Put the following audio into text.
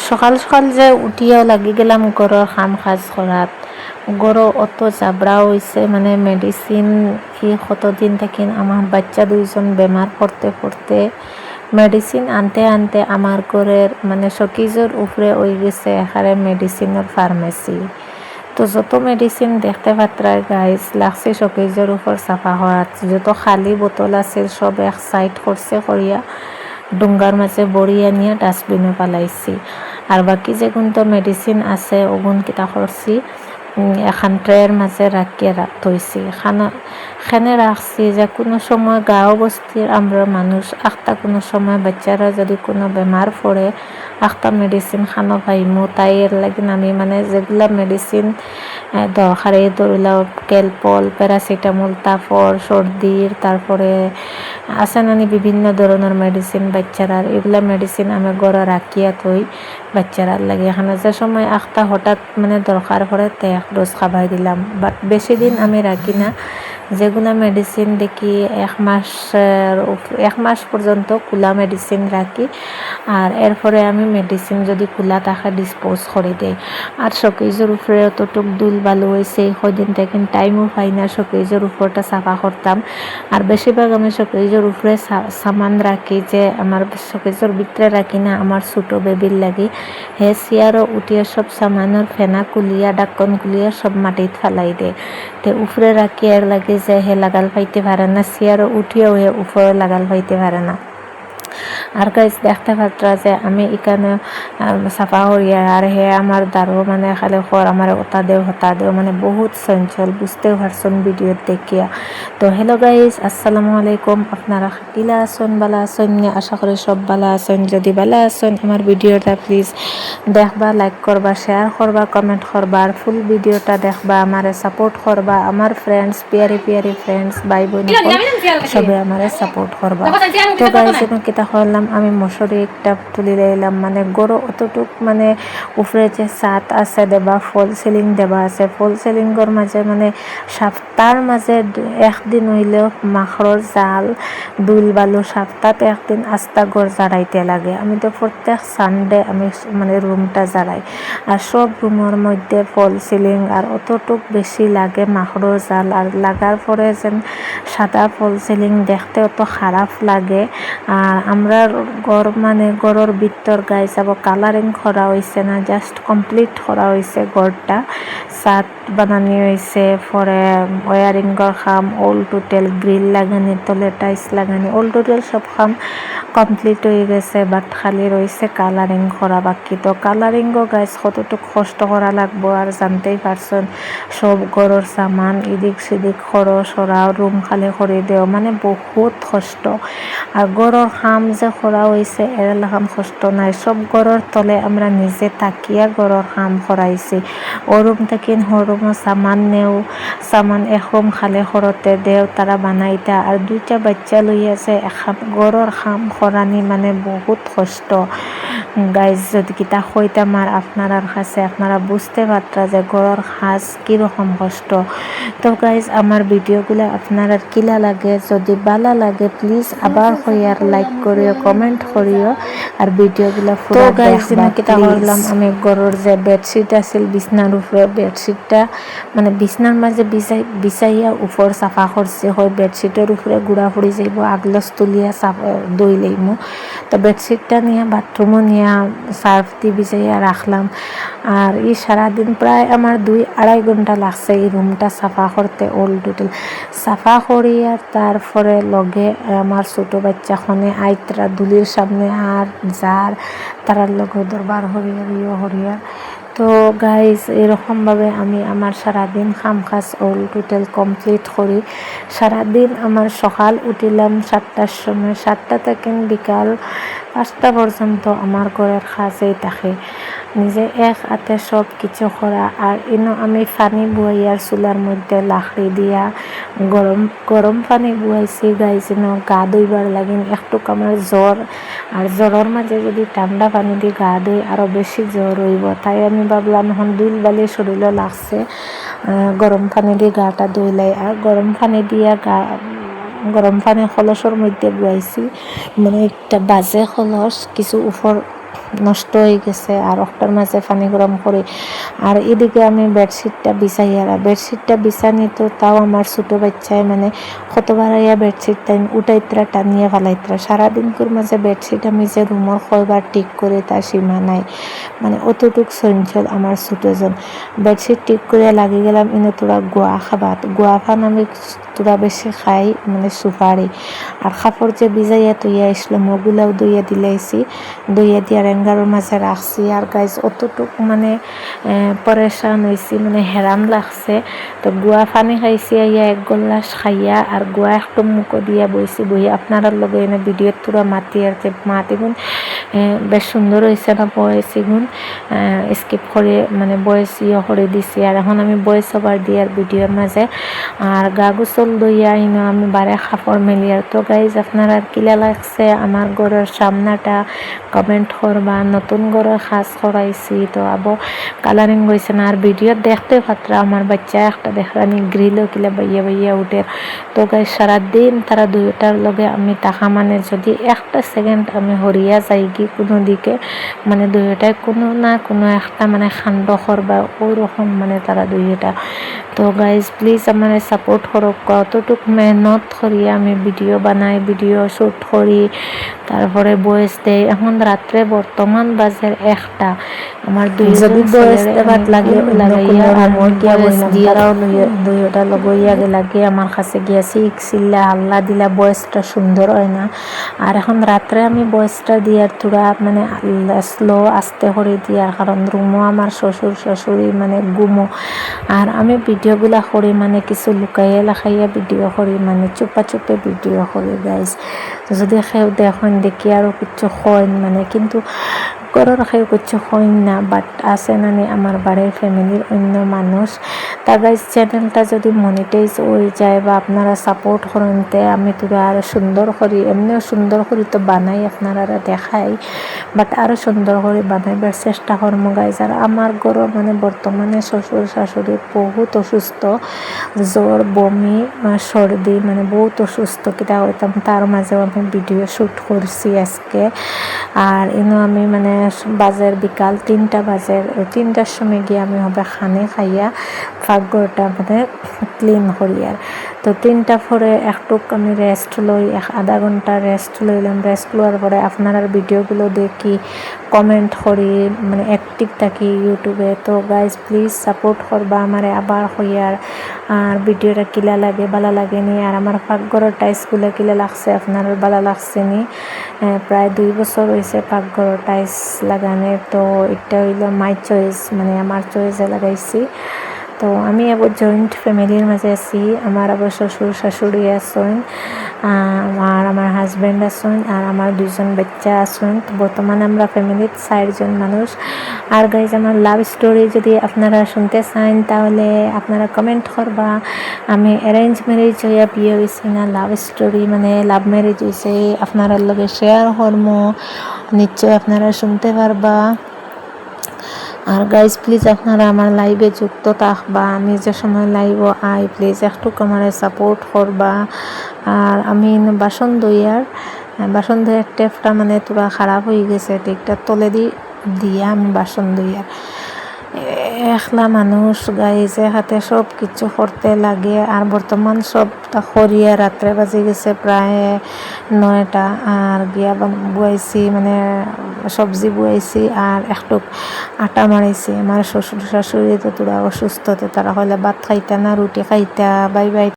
সকাল সকাল যে উঠিয়াও লাগি গেলাম গরর কাম কাজ করাত। গরো অত জাবরা হয়েছে, মানে মেডিসিন কতদিন থেকে আমার বাচ্চা দুইজন বেমার পড়তে পড়তে মেডিসিন আনতে আনতে আমার ঘরের মানে শোকেজের উপরে হয়ে গেছে এখানে মেডিসিনের ফার্মেসি। তো যত মেডিসিন দেখতে পাত্রায় গাইস লাগছে শোকেজের উপর সাফা হওয়ার, যত খালি বোতল আছে সব এক সাইড করছে করিয়া ডুঙ্গার মাঝে বড়িয়া নিয়ে ডাস্টবিনে পালাইছি। আর বাকি যেগুন তো মেডিসিন আছে ওগুন কিতা করছি এখান ট্রের মাঝে রাখিয়ে থইছি। খানে রাখছি যে কোনো সময় গাঁও বস্তির আমরা মানুষ আখটা কোনো সময় বাচ্চারা যদি কোনো বেমার পড়ে আখটা মেডিসিন খানো পাইমু, তাই এর লাগিন আমি মানে যেগুলা মেডিসিন দরকার এই ধরিলাও ক্যালপল, প্যারাসিটামল, তারপর সর্দির, তারপরে আছে নানি বিভিন্ন ধরনের মেডিসিন বাচ্চারার, এগুলা মেডিসিন আমি গড়ে রাখিয়া থই বাচ্চারার লাগে। এখানে যে সময় আখটা হঠাৎ মানে দরকার পড়ে তে এক ডোজ খাবাই দিলাম, বাট বেশি দিন আমি রাখি না। যেগুলো মেডিসিন দেখি এক মাস পর্যন্ত খোলা মেডিসিন রাখি, আর এরপরে আমি মেডিসিন যদি খোলা থাকে ডিসপোজ করে দেই। আর শোকেজের উপরে অতটুক দুল বালু হয়েছে কদিন থেকে টাইমও পাই না শোকেজের উপরটা সাফা করতাম। আর বেশিরভাগ আমি শোকেজের উপরে সামান রাখি, যে আমার শোকেজের ভিতরে রাখি না আমার ছোটো বেবির লাগি। হে চেয়ারও উঠিয়ে সব সামানের ফেনা কুলিয়া ডাক্কন কুলিয়া সব মাটিত ফেলাই দেয়, তে উপরে রাখি এর লাগে যে হে লাগাল পাইতে পারে না, চেয়ারও উঠিয়েও হে উপরে লাগাল পাইতে পারে না। আর গাইজ দেখতে পাত্রা যে আমি এখানে সাফা করিয়া আর হে আমার দ্বারও মানে খালি খর আমার হতা দেও মানে বহুত চঞ্চল, বুঝতেও পারছেন ভিডিও দেখিয়া। তো হ্যালো গাইজ, আসসালামু আলাইকুম। আপনারা কিলা আছেন, বালা আছেন? আশা করি সব বালা আছেন। যদি বালা আছেন আমার ভিডিওটা প্লিজ দেখবা, লাইক করবা, শেয়ার করবা, কমেন্ট করবা, আর ফুল ভিডিওটা দেখবা, আমারে সাপোর্ট করবা। আমার ফ্রেন্ডস পিয়ারি ফ্রেন্ডস ভাই বোন সবে আমারে সাপোর্ট করবা। তো গাইজ কিতা করলাম, আমি মশারি একটা তুলি লাইলাম, মানে গরো অতটুক মানে উপরে যে ছাদ আছে দেবা ফল সিলিং দেবা আছে, ফল সিলিংর মাঝে মানে সপ্তাহের মাঝে একদিন হইলেও মাখড়র জাল দুল বালু সপ্তাহত একদিন আস্তা ঘর জাড়াইতে লাগে। আমি তো প্রত্যেক সানডে আমি মানে রুমটা জাড়াই, আর সব রুমের মধ্যে ফল সিলিং আর অতটুক বেশি লাগে মাখড়র জাল, আর লাগার পরে যেন সাদা ফল সিলিং দেখতে অত খারাপ লাগে। আর আমরা ঘর মানে ঘরের ভিতর গায়ে যাব কালারিং করা হয়েছে না, জাস্ট কমপ্লিট করা হয়েছে ঘরটা, ছাদ বানানি হয়েছে, পরে ওয়ারিংয়ের কাম অল টোটাল, গ্রিল লাগানি, তলে টাইলস লাগানি, অল টোটাল সব কাম কমপ্লিট হয়ে গেছে, বাট খালি রয়েছে কালারিং করা বাকি। তো কালারিংও গাইজ কতটুকু কষ্ট করা লাগবো, আর জানতেই পারছেন সব ঘরের সামান এদিক সেদিক খরচ সরাও, রুম খালি করে দেও, মানে বহুত কষ্ট। আর ঘরের কাম যে করা হয়েছে এর লাগাম কষ্ট নাই, সব ঘরের তলে আমরা নিজে তাকিয়া ঘরের কাম করাইছি। ও রুম থেকে হরুমও সামান নেও, সামান এক রুম খালি করতে দেও তারা বানাইতা, আর দুইটা বাচ্চা লই আছে এখন ঘরের কাম করানি মানে বহুত কষ্ট গাইজ। যদি কিতা কইতাম আর আপনার কাছে আপনারা বুঝতে পারতা যে ঘরের কাজ কীরকম কষ্ট। তো গাইজ আমার ভিডিওগুলো আপনারা কিলা লাগে, যদি ভালো লাগে প্লিজ আবার হইয়ার লাইক করিও, কমেন্ট করিও, আর ভিডিওগুলো পুরো দেখবা কিতা করলাম। আমি ঘরের যে বেডশিট আছিল বিছনার উপরে, বেডশিটটা মানে বিছনার মাঝে বিছাইয়া উপর সাফা করছি, হয় বেডশিটের উপরে গুড়া পড়ি যাইব, আগলস তুলিয়া দই লইমু। তো বেডশিটটা নিয়ে বাথরুমও নিয়ে সার্ফ দিয়ে বিছাইয়া রাখলাম। আর এই সারাদিন প্রায় আমার 2-2.5 ঘন্টা লাগছে এই রুমটা সাফা করতে, অল টোটাল সাফা করিয়া তারপরে লগে আমার ছোটো বাচ্চাখনে আইতরা দুলির সামনে আর যার তারার লগে দরবার হরিয়া। তো গাইজ এরকমভাবে আমি আমার সারাদিন কাম কাজ অল টোটাল কমপ্লিট করি। সারাদিন আমার সকাল উঠিলাম 7টার সময়, 7টা থেকে বিকাল 5টা পর্যন্ত আমার ঘরের কাজেই থাকে, নিজে এক হাতে সব কিছু করা। আর আমি পানি বুয়াইয়ার চুলার মধ্যে লাকড়ি দিয়া গরম পানি বুয়াইছি গাইজ, গা ধুইবার লাগিন একটু আমার জ্বর, আর জ্বরের মাঝে যদি ঠান্ডা পানি দিয়ে গা ধুই আরও বেশি জ্বর হইব, তাই আমি ভাবলাম এখন দুল বালি শরীরও লাগছে, গরম পানি দিয়ে গাটা ধুইলাই। আর গরম পানি কলসের মধ্যে বুয়াইছি, মানে একটা বাজে কলস কিছু উপর নষ্ট হয়ে গেছে আর একটার মাঝে পানি গরম করে। আর এদিকে আমি বেডশিটটা বেডশিটটা বিছানি তো তাও আমার ছোটো বাচ্চায় মানে কতবার আইয়া বেডশিট উঠাইতরা টানিয়ে ফেলাইতরা সারাদিন করে মাঝে বেডশিট আমি যে রুমর কয়বার ঠিক করে তার সীমা নাই, মানে অতটুক চঞ্চল আমার ছোটোজন। বেডশিট ঠিক করে লাগি গেলাম ইনে তোরা গোয়া খাবাত, গোয়া ফান আমি তোরা বেশি খাই মানে সুপারি। আর কাপড় যে ভিজাইয়া তুইয়া আসলাম ওগুলাও দইয়া দিলাইছি, দইয়া দিয়া রেঙ্গারের মাঝে রাখছি। আর গাইজ অতটুক মানে পরেশান হয়েছি, মানে হেরান লাগছে। তো গুয়া পানি খাইছি আইয়া এক গল্লাস খাইয়া আর গুয়া একটু মুখো দিয়া বই আপনারা লগে এনে ভিডিওর তোরা মাতি আর মাতিগুন বেশ সুন্দর হয়েছে না বয়সিগুন স্কিপ করে মানে বয়স করে দিছি। আর এখন আমি বয়স ওভার দিই আর ভিডিওর মাঝে আর গা গোসল দইয়া ইনো আমি বারে কাপড় মেলি। আর তো গাইজ আপনারা কিলা লাগছে আমার ঘরের সামনাটা কমেন্ট করবা। নতুন ঘরের কাজ করাইছি তো আবো কালারিং হয়েছে না। আর ভিডিও দেখতে পাত্রা আমার বাচ্চা একটা দেখানি গ্রিলও কিলা বাইয়া উঠে। তো গাইজ সারাদিন তারা দুইটার লগে আমি টাকা মানে যদি একটা সেকেন্ড আমি হরিয়া যাই কি কোনো দিকে মানে দুইটায় কোনো না কোনো একটা মানে খান্ড করবা ওরকম মানে তারা দুইটা। তো গাইজ প্লিজ আমার সাপোর্ট করক, কতটুক মেহনত করি আমি ভিডিও বানাই, ভিডিও শ্যুট করি, তারপরে বয়স দেয়। এখন রাত্রে বর্তমান বাজের একটা আমার দুইটা লগইয়া লাগে আমার কাছে গিয়াছি ইকসিল্লা আল্লাহ দিলা বয়সটা সুন্দর হয় না। আর এখন রাত্রে আমি বয়সটা দিয়ার তোরা মানে স্লো আস্তে করে দিয়ার কারণ রুমও আমার শ্বশুর শাশুড়ি মানে গুমো। আর আমি ভিডিওগুলা করি মানে কিছু লুকাইয়া লাখাইয়া ভিডিও করি মানে চুপা চুপে ভিডিও করি গাইজ। যদি কেউ দেখেন দেখি আরও কিছু হয় মানে কিন্তু ঘরের কেউ কিছু হয় না, বাট আছে নানি আমার বাড়ির ফ্যামিলির অন্য মানুষ। তা গাইজ চ্যানেলটা যদি মনিটাইজ হয়ে যায় বা আপনারা সাপোর্ট করেনতে আমি তোরা আরও সুন্দর করি, এমনিও সুন্দর করি তো বানাই আপনারা দেখাই, বাট আরও সুন্দর করে বানাইবার চেষ্টা করবো গাইজ। আর আমার ঘরও মানে বর্তমানে শ্বশুর শাশুড়ি বহুত অসুস্থ, জ্বর বমি সর্দি মানে বহুত অসুস্থ কিটা হইতাম, তার মাঝেও আমি ভিডিও শ্যুট করছি আজকে। আর ইনো আমি মানে বাজের বিকাল 3টা বাজের 3টার সময় গিয়ে আমি হবে খানে খাইয়া ফাঁকঘরটা মানে ক্লিন করি। আর তো 3টা পরে একটুক আমি রেস্ট লই, আধা ঘন্টা রেস্ট লইলাম। রেস্ট লওয়ার পরে আপনার ভিডিওগুলো দেখি কমেন্ট করি মানে অ্যাক্টিভ থাকি ইউটিউবে। তো গাইজ প্লিজ সাপোর্ট করবা আমারে আবার হইয়ার। আর ভিডিওটা কিলা লাগে ভালো লাগেনি, আর আমার পাকঘরের টাইলসগুলো কিলা লাগছে আপনার ভালো লাগছে নি। প্রায় 2 বছর হয়েছে পাকঘরের টাইলস লাগানে। তো এটা হইল মাই চয়েস মানে আমার চয়েসে লাগাইছি। তো আমি আবার জয়েন্ট ফ্যামিলির মাঝে আছি, আমার আবার শ্বশুর শাশুড়ি আছেন আর আমার হাজব্যান্ড আছেন আর আমার 2জন বাচ্চা আছেন। তো বর্তমানে আমরা ফ্যামিলির 4 জন মানুষ। আর গাইজ আমার লাভ স্টোরি যদি আপনারা শুনতে চান তাহলে আপনারা কমেন্ট করবা। আমি অ্যারেঞ্জ ম্যারেজ হইয়া বিয়ে হয়েছি না লাভ স্টোরি মানে লাভ ম্যারেজ হয়েছে আপনারা লগে শেয়ার করবো, নিশ্চয় আপনারা শুনতে পারবা। আর গাইজ প্লিজ আপনারা আমার লাইভে যুক্ত থাকবা, আমি যে সময় লাইভ আই প্লিজ একটু আমার সাপোর্ট করবা। আর আমি বাসন ধুইয়ার টেপটা মানে তোরা খারাপ হয়ে গেছে, টেকটা তলে দিয়া আমি বাসন ধুইয়ার একলা মানুষ গাইছে হাতে সব কিছু করতে লাগে। আর বর্তমান সবটা করিয়া রাত্রে বাজে গেছে প্রায় 9টা। আর গিয়া বুয়াইছি মানে সবজি বুয়াইছি আর একটু আটা মারাইছি। আমার শ্বশুর শাশুড়ি তো তোরা অসুস্থ, তো তারা হলে ভাত খাইতা না রুটি খাইতা বাই বাই।